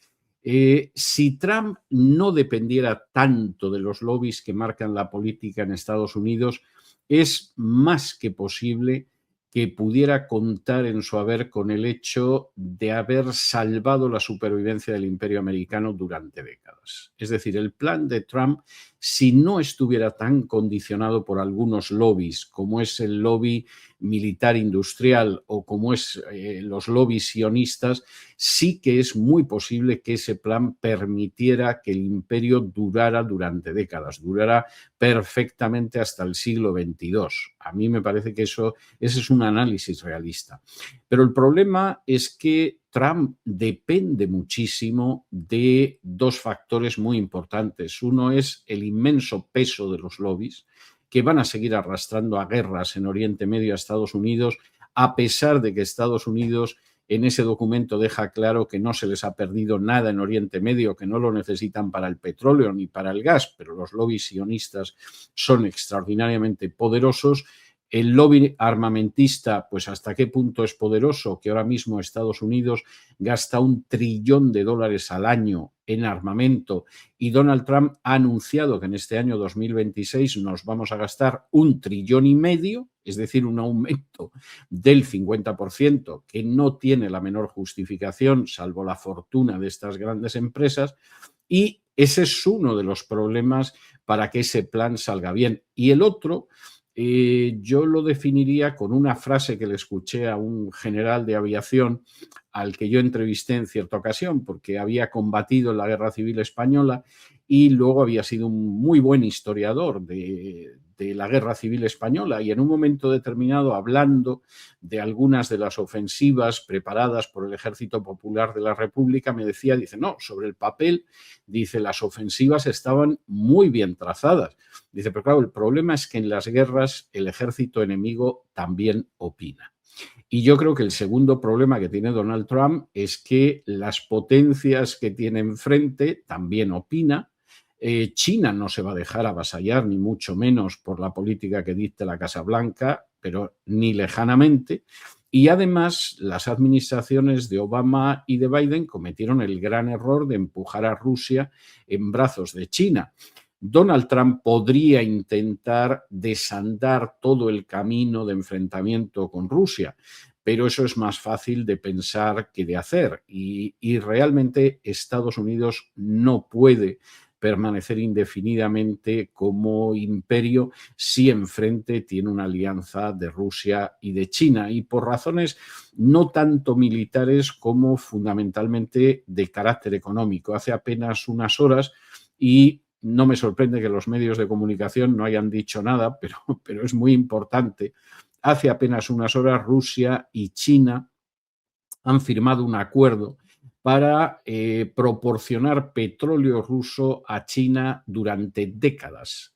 Si Trump no dependiera tanto de los lobbies que marcan la política en Estados Unidos, es más que posible que pudiera contar en su haber con el hecho de haber salvado la supervivencia del imperio americano durante décadas. Es decir, el plan de Trump, si no estuviera tan condicionado por algunos lobbies, como es el lobby militar industrial o como es los lobbies sionistas, sí que es muy posible que ese plan permitiera que el imperio durara durante décadas, durara perfectamente hasta el siglo XXII. A mí me parece que ese es un análisis realista. Pero el problema es que Trump depende muchísimo de dos factores muy importantes. Uno es el inmenso peso de los lobbies, que van a seguir arrastrando a guerras en Oriente Medio a Estados Unidos, a pesar de que Estados Unidos en ese documento deja claro que no se les ha perdido nada en Oriente Medio, que no lo necesitan para el petróleo ni para el gas, pero los lobbies sionistas son extraordinariamente poderosos. El lobby armamentista, pues hasta qué punto es poderoso, que ahora mismo Estados Unidos gasta $1 trillón al año en armamento y Donald Trump ha anunciado que en este año 2026 nos vamos a gastar $1,5 trillón, es decir, un aumento del 50%, que no tiene la menor justificación, salvo la fortuna de estas grandes empresas, y ese es uno de los problemas para que ese plan salga bien. Y el otro, yo lo definiría con una frase que le escuché a un general de aviación al que yo entrevisté en cierta ocasión, porque había combatido en la Guerra Civil Española y luego había sido un muy buen historiador de la Guerra Civil Española, y en un momento determinado, hablando de algunas de las ofensivas preparadas por el Ejército Popular de la República, me decía, dice, no, sobre el papel, dice, las ofensivas estaban muy bien trazadas. Dice, pero claro, el problema es que en las guerras el ejército enemigo también opina. Y yo creo que el segundo problema que tiene Donald Trump es que las potencias que tiene enfrente también opina. China no se va a dejar avasallar, ni mucho menos por la política que dicte la Casa Blanca, pero ni lejanamente. Y además, las administraciones de Obama y de Biden cometieron el gran error de empujar a Rusia en brazos de China. Donald Trump podría intentar desandar todo el camino de enfrentamiento con Rusia, pero eso es más fácil de pensar que de hacer. Y realmente Estados Unidos no puede permanecer indefinidamente como imperio si enfrente tiene una alianza de Rusia y de China, y por razones no tanto militares como fundamentalmente de carácter económico. Hace apenas unas horas, y no me sorprende que los medios de comunicación no hayan dicho nada, pero es muy importante, hace apenas unas horas Rusia y China han firmado un acuerdo para proporcionar petróleo ruso a China durante décadas.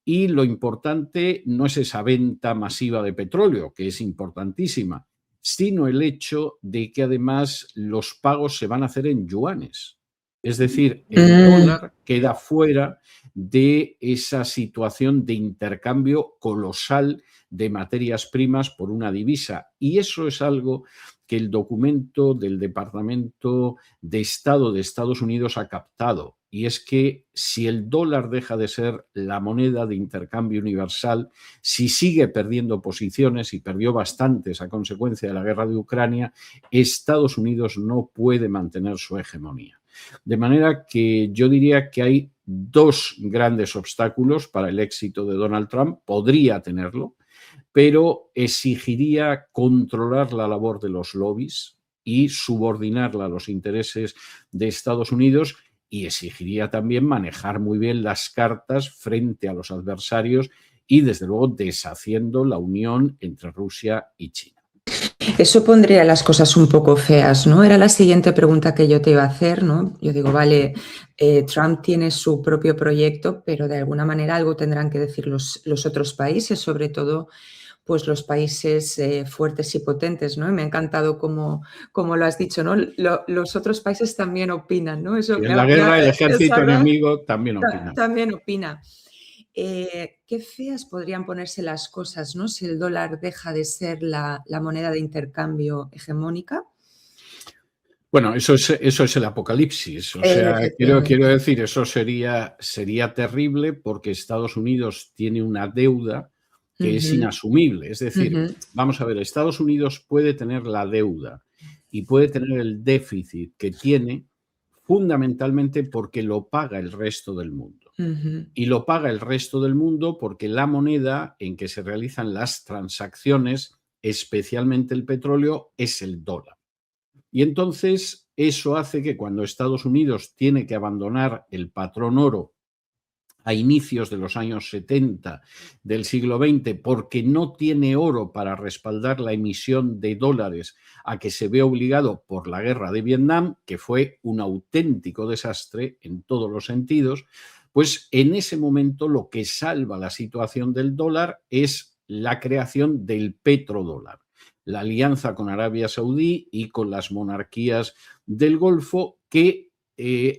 Y lo importante no es esa venta masiva de petróleo, que es importantísima, sino el hecho de que además los pagos se van a hacer en yuanes. Es decir, el dólar queda fuera de esa situación de intercambio colosal de materias primas por una divisa. Y eso es algo que el documento del Departamento de Estado de Estados Unidos ha captado. Y es que si el dólar deja de ser la moneda de intercambio universal, si sigue perdiendo posiciones, y perdió bastantes a consecuencia de la guerra de Ucrania, Estados Unidos no puede mantener su hegemonía. De manera que yo diría que hay dos grandes obstáculos para el éxito de Donald Trump. Podría tenerlo, pero exigiría controlar la labor de los lobbies y subordinarla a los intereses de Estados Unidos, y exigiría también manejar muy bien las cartas frente a los adversarios y, desde luego, deshaciendo la unión entre Rusia y China. Eso pondría las cosas un poco feas, ¿no? Era la siguiente pregunta que yo te iba a hacer, ¿no? Yo digo, vale, Trump tiene su propio proyecto, pero de alguna manera algo tendrán que decir los otros países, sobre todo pues los países fuertes y potentes, ¿no? Y me ha encantado como lo has dicho, ¿no? Los otros países también opinan, ¿no? Eso en la guerra el ejército enemigo también opina. También opina. Qué feas podrían ponerse las cosas, ¿no? Si el dólar deja de ser la moneda de intercambio hegemónica. Bueno, eso es el apocalipsis. O sea, quiero decir, eso sería terrible, porque Estados Unidos tiene una deuda que es inasumible. Es decir, vamos a ver, Estados Unidos puede tener la deuda y puede tener el déficit que tiene fundamentalmente porque lo paga el resto del mundo. Y lo paga el resto del mundo porque la moneda en que se realizan las transacciones, especialmente el petróleo, es el dólar. Y entonces eso hace que cuando Estados Unidos tiene que abandonar el patrón oro a inicios de los años 70 del siglo XX, porque no tiene oro para respaldar la emisión de dólares a que se ve obligado por la guerra de Vietnam, que fue un auténtico desastre en todos los sentidos, pues en ese momento lo que salva la situación del dólar es la creación del petrodólar, la alianza con Arabia Saudí y con las monarquías del Golfo que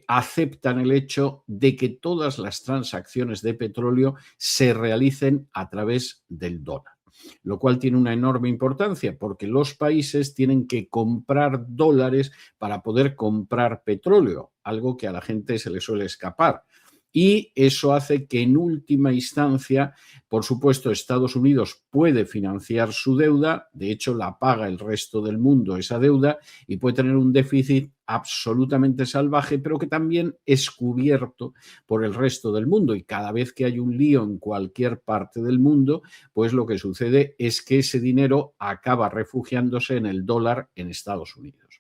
aceptan el hecho de que todas las transacciones de petróleo se realicen a través del dólar, lo cual tiene una enorme importancia porque los países tienen que comprar dólares para poder comprar petróleo, algo que a la gente se le suele escapar. Y eso hace que en última instancia, por supuesto, Estados Unidos puede financiar su deuda, de hecho la paga el resto del mundo esa deuda y puede tener un déficit absolutamente salvaje, pero que también es cubierto por el resto del mundo. Y cada vez que hay un lío en cualquier parte del mundo, pues lo que sucede es que ese dinero acaba refugiándose en el dólar en Estados Unidos.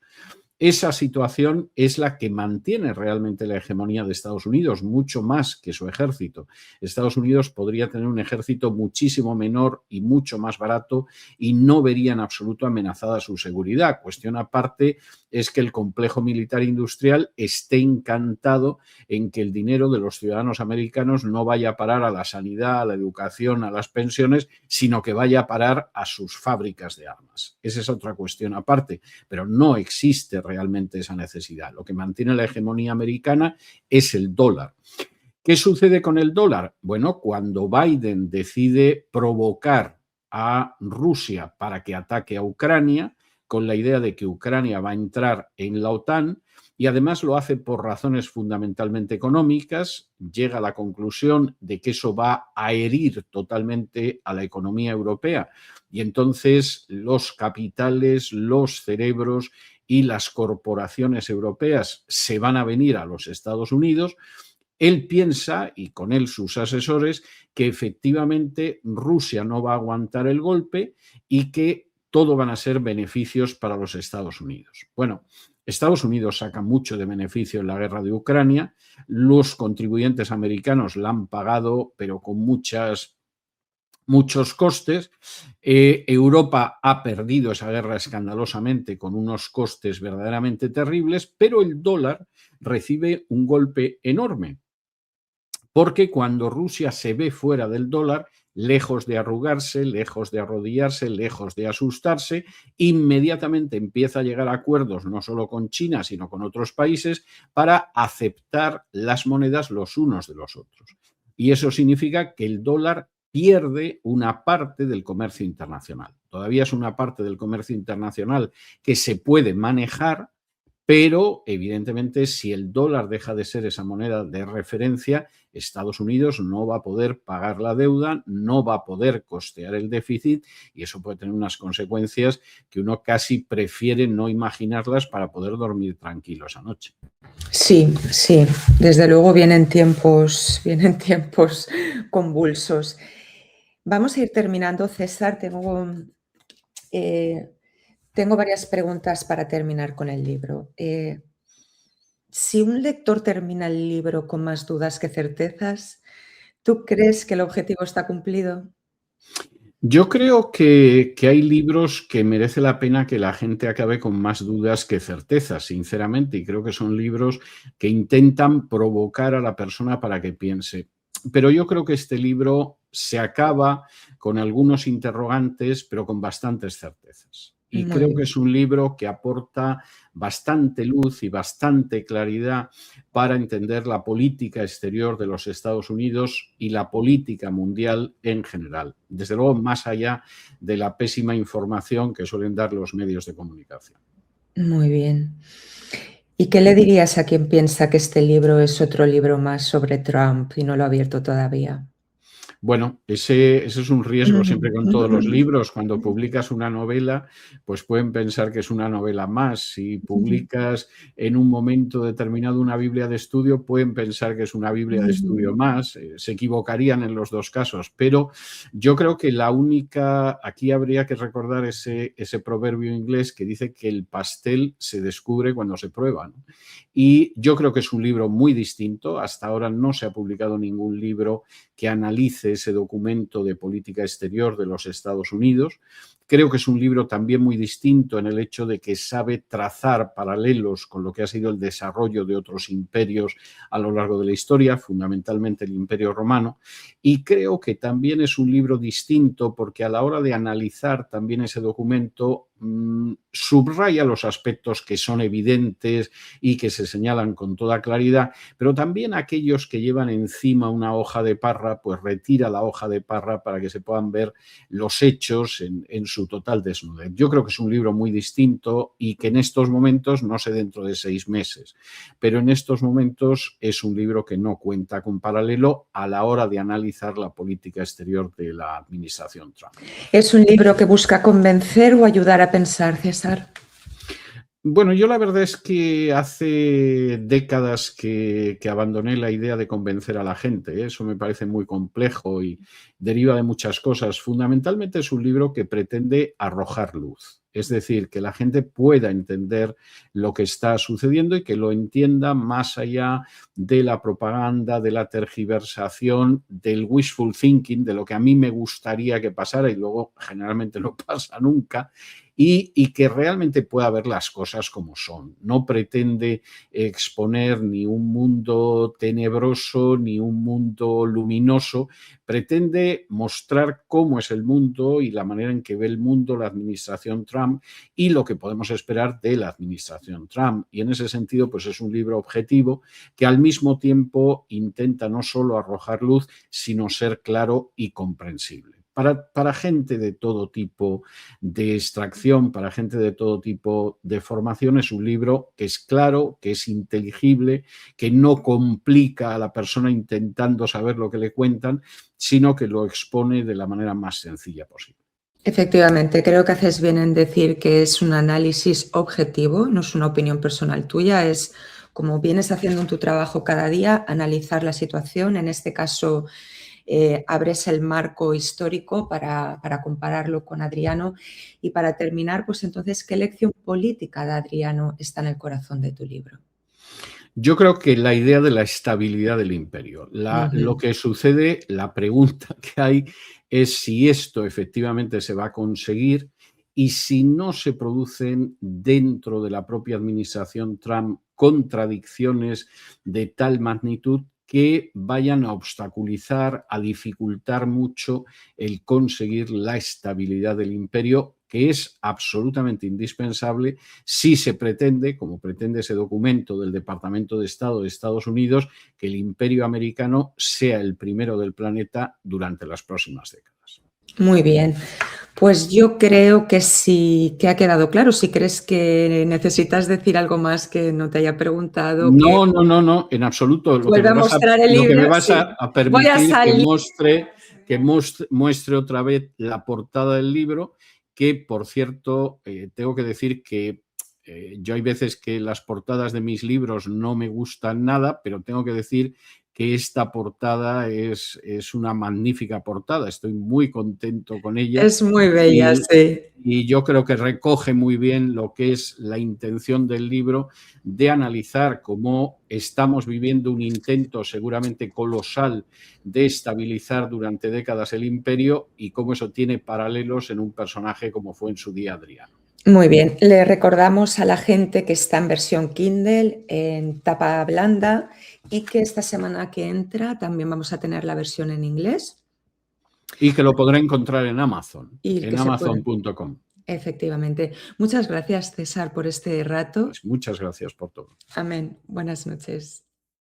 Esa situación es la que mantiene realmente la hegemonía de Estados Unidos, mucho más que su ejército. Estados Unidos podría tener un ejército muchísimo menor y mucho más barato y no vería en absoluto amenazada su seguridad. Cuestión aparte es que el complejo militar industrial esté encantado en que el dinero de los ciudadanos americanos no vaya a parar a la sanidad, a la educación, a las pensiones, sino que vaya a parar a sus fábricas de armas. Esa es otra cuestión aparte, pero no existe realmente esa necesidad. Lo que mantiene la hegemonía americana es el dólar. ¿Qué sucede con el dólar? Bueno, cuando Biden decide provocar a Rusia para que ataque a Ucrania, con la idea de que Ucrania va a entrar en la OTAN, y además lo hace por razones fundamentalmente económicas, llega a la conclusión de que eso va a herir totalmente a la economía europea. Y entonces los capitales, los cerebros y las corporaciones europeas se van a venir a los Estados Unidos. Él piensa, y con él sus asesores, que efectivamente Rusia no va a aguantar el golpe y que todo van a ser beneficios para los Estados Unidos. Bueno, Estados Unidos saca mucho de beneficio en la guerra de Ucrania, los contribuyentes americanos la han pagado, pero con muchos costes. Europa ha perdido esa guerra escandalosamente con unos costes verdaderamente terribles, pero el dólar recibe un golpe enorme, porque cuando Rusia se ve fuera del dólar, lejos de arrugarse, lejos de arrodillarse, lejos de asustarse, inmediatamente empieza a llegar a acuerdos no solo con China, sino con otros países para aceptar las monedas los unos de los otros. Y eso significa que el dólar pierde una parte del comercio internacional. Todavía es una parte del comercio internacional que se puede manejar, pero evidentemente si el dólar deja de ser esa moneda de referencia, Estados Unidos no va a poder pagar la deuda, no va a poder costear el déficit y eso puede tener unas consecuencias que uno casi prefiere no imaginarlas para poder dormir tranquilo esa noche. Sí, sí, desde luego vienen tiempos convulsos. Vamos a ir terminando, César. Tengo varias preguntas para terminar con el libro. Si un lector termina el libro con más dudas que certezas, ¿tú crees que el objetivo está cumplido? Yo creo que hay libros que merece la pena que la gente acabe con más dudas que certezas, sinceramente, y creo que son libros que intentan provocar a la persona para que piense. Pero yo creo que este libro se acaba con algunos interrogantes, pero con bastantes certezas. Y Muy creo que bien. es un libro que aporta bastante luz y bastante claridad para entender la política exterior de los Estados Unidos y la política mundial en general. Desde luego, más allá de la pésima información que suelen dar los medios de comunicación. Muy bien. ¿Y qué le dirías a quien piensa que este libro es otro libro más sobre Trump y no lo ha abierto todavía? Bueno, ese es un riesgo siempre con todos los libros. Cuando publicas una novela, pues pueden pensar que es una novela más. Si publicas en un momento determinado una Biblia de estudio, pueden pensar que es una Biblia de estudio más. Se equivocarían en los dos casos. Pero yo creo que aquí habría que recordar ese proverbio inglés que dice que el pastel se descubre cuando se prueba, ¿no? Y yo creo que es un libro muy distinto. Hasta ahora no se ha publicado ningún libro que analice ese documento de política exterior de los Estados Unidos. Creo que es un libro también muy distinto en el hecho de que sabe trazar paralelos con lo que ha sido el desarrollo de otros imperios a lo largo de la historia, fundamentalmente el Imperio Romano. Y creo que también es un libro distinto porque a la hora de analizar también ese documento subraya los aspectos que son evidentes y que se señalan con toda claridad, pero también aquellos que llevan encima una hoja de parra, pues retira la hoja de parra para que se puedan ver los hechos en su total desnudez. Yo creo que es un libro muy distinto y que en estos momentos, no sé dentro de 6 meses, pero en estos momentos es un libro que no cuenta con paralelo a la hora de analizar la política exterior de la administración Trump. ¿Es un libro que busca convencer o ayudar a pensar, César? Bueno, yo la verdad es que hace décadas que abandoné la idea de convencer a la gente, ¿eh? Eso me parece muy complejo y deriva de muchas cosas. Fundamentalmente es un libro que pretende arrojar luz, es decir, que la gente pueda entender lo que está sucediendo y que lo entienda más allá de la propaganda, de la tergiversación, del wishful thinking, de lo que a mí me gustaría que pasara y luego generalmente no pasa nunca. Y que realmente pueda ver las cosas como son. No pretende exponer ni un mundo tenebroso ni un mundo luminoso. Pretende mostrar cómo es el mundo y la manera en que ve el mundo la administración Trump y lo que podemos esperar de la administración Trump. Y en ese sentido, pues es un libro objetivo que al mismo tiempo intenta no solo arrojar luz, sino ser claro y comprensible. Para gente de todo tipo de extracción, para gente de todo tipo de formación, es un libro que es claro, que es inteligible, que no complica a la persona intentando saber lo que le cuentan, sino que lo expone de la manera más sencilla posible. Efectivamente, creo que haces bien en decir que es un análisis objetivo, no es una opinión personal tuya, es como vienes haciendo en tu trabajo cada día, analizar la situación, en este caso abres el marco histórico para compararlo con Adriano. Y para terminar, pues entonces, ¿qué lección política de Adriano está en el corazón de tu libro? Yo creo que la idea de la estabilidad del imperio. Lo que sucede, la pregunta que hay es si esto efectivamente se va a conseguir y si no se producen dentro de la propia administración Trump contradicciones de tal magnitud que vayan a obstaculizar, a dificultar mucho el conseguir la estabilidad del imperio, que es absolutamente indispensable si se pretende, como pretende ese documento del Departamento de Estado de Estados Unidos, que el imperio americano sea el primero del planeta durante las próximas décadas. Muy bien. Pues yo creo que sí, que ha quedado claro. Si crees que necesitas decir algo más que no te haya preguntado, No, en absoluto. Lo que vuelve a mostrar el lo que libro. me vas Sí. a Voy a permitir salir. que muestre otra vez la portada del libro, que, por cierto, tengo que decir que yo hay veces que las portadas de mis libros no me gustan nada, pero tengo que decir que esta portada es una magnífica portada. Estoy muy contento con ella. Es muy bella, sí. Y yo creo que recoge muy bien lo que es la intención del libro de analizar cómo estamos viviendo un intento seguramente colosal de estabilizar durante décadas el imperio y cómo eso tiene paralelos en un personaje como fue en su día Adriano. Muy bien, le recordamos a la gente que está en versión Kindle, en tapa blanda, y que esta semana que entra también vamos a tener la versión en inglés. Y que lo podrá encontrar en Amazon, Y en que se puede. amazon.com. Efectivamente. Muchas gracias, César, por este rato. Pues muchas gracias por todo. Amén. Buenas noches.